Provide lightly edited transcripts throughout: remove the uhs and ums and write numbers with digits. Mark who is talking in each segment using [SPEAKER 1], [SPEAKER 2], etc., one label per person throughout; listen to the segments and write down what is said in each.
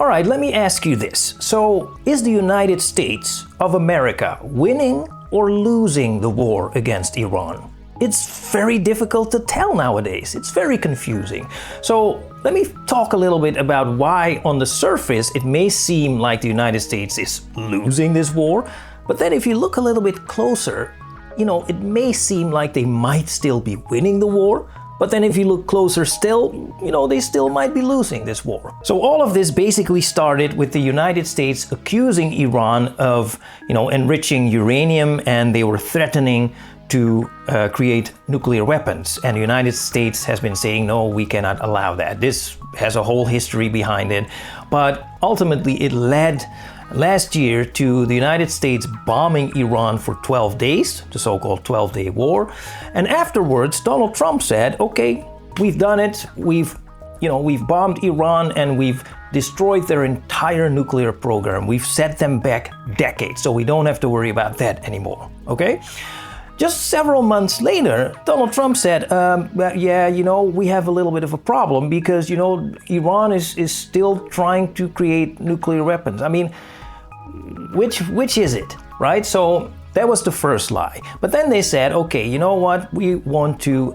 [SPEAKER 1] All right, let me ask you this. So, is the United States of America winning or losing the war against Iran? It's very difficult to tell nowadays. It's very confusing. So, let me talk a little bit about why on the surface it may seem like the United States is losing this war, but then if you look a little bit closer, it may seem like they might still be winning the war. But then if you look closer still, they still might be losing this war. So all of this basically started with the United States accusing Iran of, enriching uranium, and they were threatening to create nuclear weapons. And the United States has been saying, no, we cannot allow that. This has a whole history behind it. But ultimately it led last year to the United States bombing Iran for 12 days, the so-called 12-day war. And afterwards, Donald Trump said, okay, we've done it. We've bombed Iran and we've destroyed their entire nuclear program. We've set them back decades, so we don't have to worry about that anymore, okay? Just several months later, Donald Trump said, we have a little bit of a problem because, Iran is still trying to create nuclear weapons. I mean, which is it, right? So that was the first lie. But then they said, okay, you know what? We want to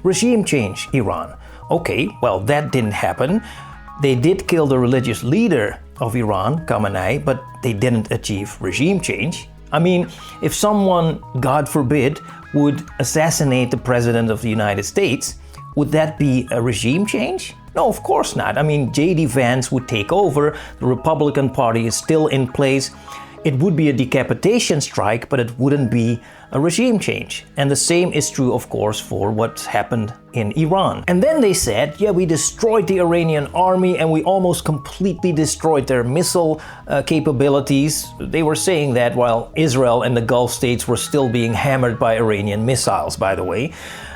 [SPEAKER 1] regime change Iran. Okay, well, that didn't happen. They did kill the religious leader of Iran, Khamenei, but they didn't achieve regime change. I mean, if someone, God forbid, would assassinate the president of the United States, would that be a regime change? No, of course not. I mean, J.D. Vance would take over, the Republican Party is still in place. It would be a decapitation strike, but it wouldn't be a regime change. And the same is true, of course, for what's happened in Iran. And then they said, we destroyed the Iranian army and we almost completely destroyed their missile capabilities. They were saying that while Israel and the Gulf states were still being hammered by Iranian missiles, by the way.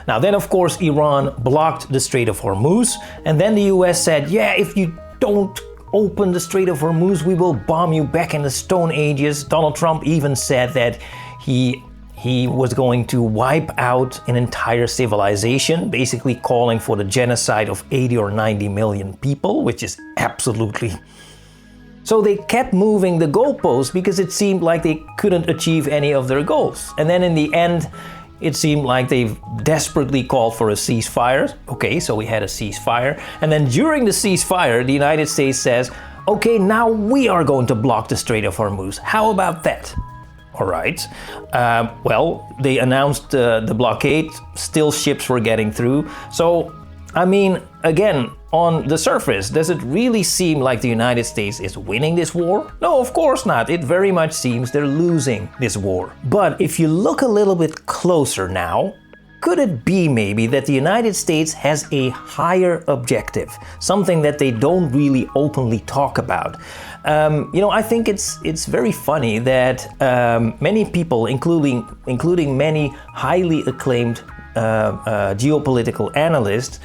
[SPEAKER 1] Now then, of course, Iran blocked the Strait of Hormuz, and then the US said, if you don't open the Strait of Hormuz, we will bomb you back in the Stone Ages. Donald Trump even said that he was going to wipe out an entire civilization, basically calling for the genocide of 80 or 90 million people, which is absolutely... So they kept moving the goalposts because it seemed like they couldn't achieve any of their goals. And then in the end, it seemed like they've desperately called for a ceasefire. Okay, so we had a ceasefire. And then during the ceasefire, the United States says, okay, now we are going to block the Strait of Hormuz. How about that? All right. They announced the blockade. Still ships were getting through. So, I mean, again, on the surface, does it really seem like the United States is winning this war? No, of course not. It very much seems they're losing this war. But if you look a little bit closer now, could it be maybe that the United States has a higher objective? Something that they don't really openly talk about. I think it's very funny that many people, including many highly acclaimed geopolitical analysts,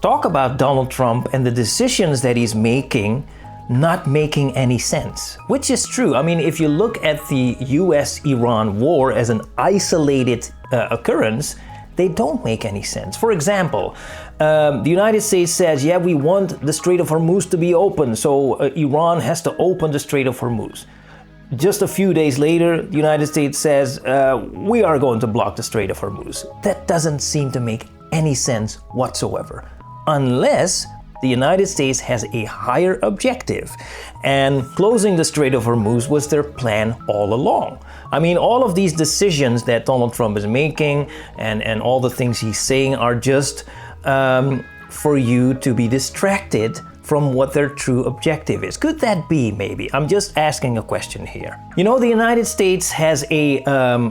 [SPEAKER 1] talk about Donald Trump and the decisions that he's making not making any sense, which is true. I mean, if you look at the US-Iran war as an isolated occurrence, they don't make any sense. For example, the United States says, we want the Strait of Hormuz to be open, so Iran has to open the Strait of Hormuz. Just a few days later, the United States says, we are going to block the Strait of Hormuz. That doesn't seem to make any sense whatsoever, unless the United States has a higher objective. And closing the Strait of Hormuz was their plan all along. I mean, all of these decisions that Donald Trump is making and all the things he's saying are just for you to be distracted from what their true objective is. Could that be, maybe? I'm just asking a question here. The United States has a,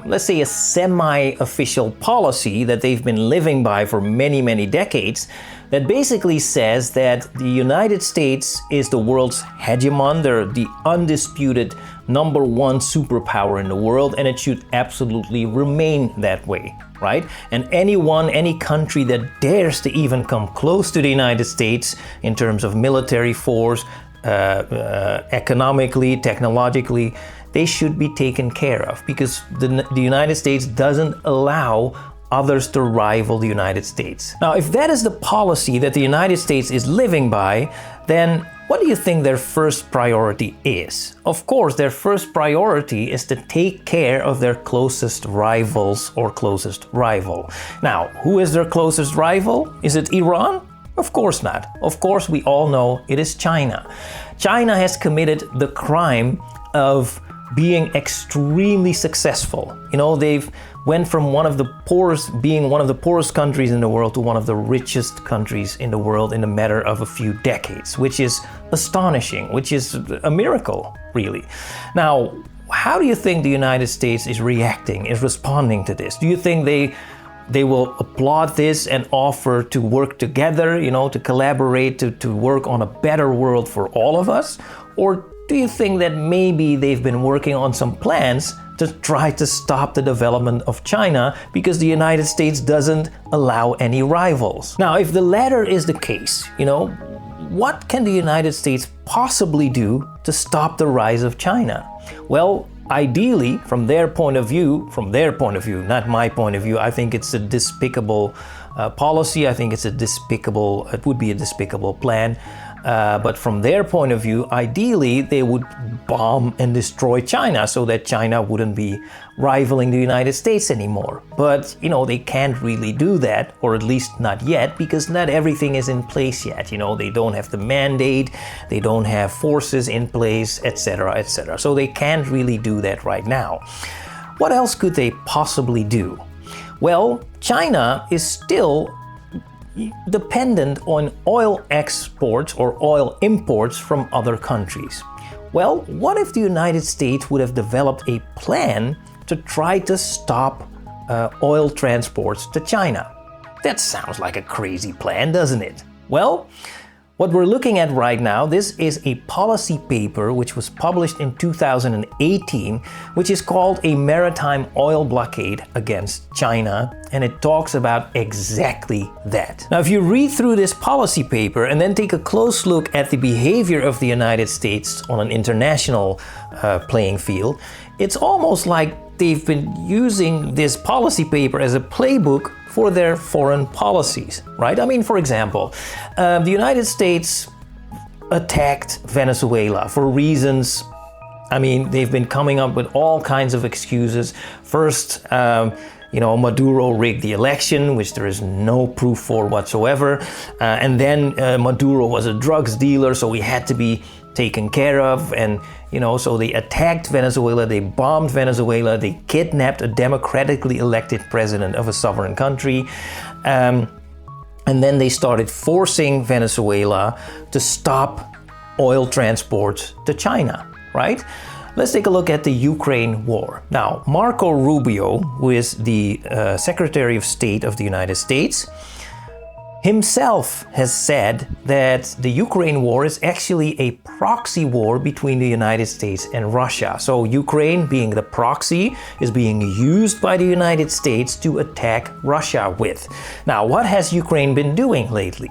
[SPEAKER 1] let's say, a semi-official policy that they've been living by for many, many decades that basically says that the United States is the world's hegemon. They're the undisputed number one superpower in the world, and it should absolutely remain that way, right? And any country that dares to even come close to the United States in terms of military force, economically, technologically, they should be taken care of, because the United States doesn't allow others to rival the United States. Now, if that is the policy that the United States is living by, then what do you think their first priority is? Of course, their first priority is to take care of their closest rivals or closest rival. Now, who is their closest rival? Is it Iran? Of course not. Of course, we all know it is China. China has committed the crime of being extremely successful. You know, they've went from being one of the poorest countries in the world to one of the richest countries in the world in a matter of a few decades, which is astonishing, which is a miracle, really. Now, how do you think the United States is reacting, is responding to this? Do you think they will applaud this and offer to work together, you know, to collaborate, to work on a better world for all of us? Or do you think that maybe they've been working on some plans to try to stop the development of China because the United States doesn't allow any rivals? Now, if the latter is the case, you know, what can the United States possibly do to stop the rise of China? Well, ideally, from their point of view, not my point of view, I think it's a despicable policy. I think it would be a despicable plan. But from their point of view, ideally, they would bomb and destroy China so that China wouldn't be rivaling the United States anymore. But, you know, they can't really do that, or at least not yet, because not everything is in place yet. You know, they don't have the mandate, they don't have forces in place, etc., etc. So they can't really do that right now. What else could they possibly do? Well, China is still dependent on oil exports or oil imports from other countries. Well, what if the United States would have developed a plan to try to stop oil transports to China? That sounds like a crazy plan, doesn't it? Well, what we're looking at right now, this is a policy paper which was published in 2018, which is called a Maritime Oil Blockade against China, and it talks about exactly that. Now, if you read through this policy paper and then take a close look at the behavior of the United States on an international playing field, it's almost like they've been using this policy paper as a playbook for their foreign policies, right? I mean, for example, the United States attacked Venezuela for reasons. I mean, they've been coming up with all kinds of excuses. First, Maduro rigged the election, which there is no proof for whatsoever. And then Maduro was a drugs dealer, so he had to be taken care of. And, so they attacked Venezuela, they bombed Venezuela, they kidnapped a democratically elected president of a sovereign country. And then they started forcing Venezuela to stop oil transports to China, right? Let's take a look at the Ukraine war. Now, Marco Rubio, who is the Secretary of State of the United States, himself has said that the Ukraine war is actually a proxy war between the United States and Russia. So Ukraine, being the proxy, is being used by the United States to attack Russia with. Now, what has Ukraine been doing lately?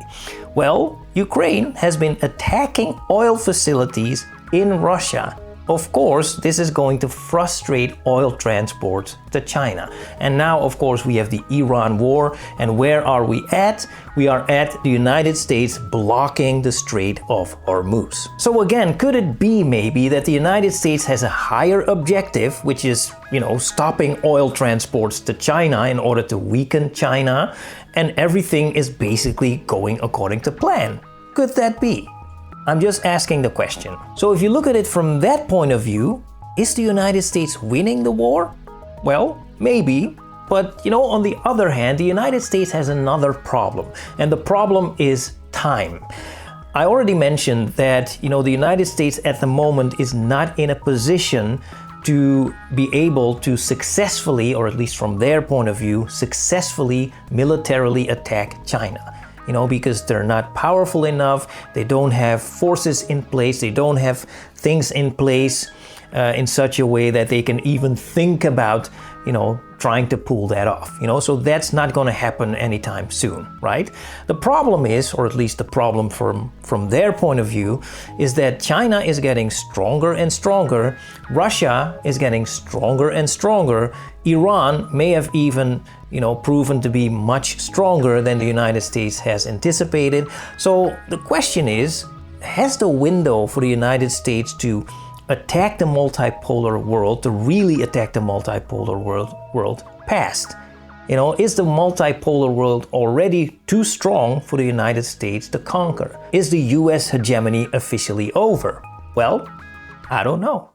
[SPEAKER 1] Well, Ukraine has been attacking oil facilities in Russia. Of course, this is going to frustrate oil transports to China. And now, of course, we have the Iran war. And where are we at? We are at the United States blocking the Strait of Hormuz. So again, could it be maybe that the United States has a higher objective, which is, stopping oil transports to China in order to weaken China, and everything is basically going according to plan? Could that be? I'm just asking the question. So if you look at it from that point of view, is the United States winning the war? Well, maybe. But, on the other hand, the United States has another problem. And the problem is time. I already mentioned that, the United States at the moment is not in a position to be able to successfully, or at least from their point of view, successfully militarily attack China. Because they're not powerful enough, they don't have forces in place, they don't have things in place in such a way that they can even think about, trying to pull that off. So that's not going to happen anytime soon, right? The problem is, or at least the problem from their point of view, is that China is getting stronger and stronger, Russia is getting stronger and stronger, Iran may have even proven to be much stronger than the United States has anticipated. So the question is, has the window for the United States to attack the multipolar world, to really attack the multipolar world passed? Is the multipolar world already too strong for the United States to conquer? Is the US hegemony officially over? Well, I don't know.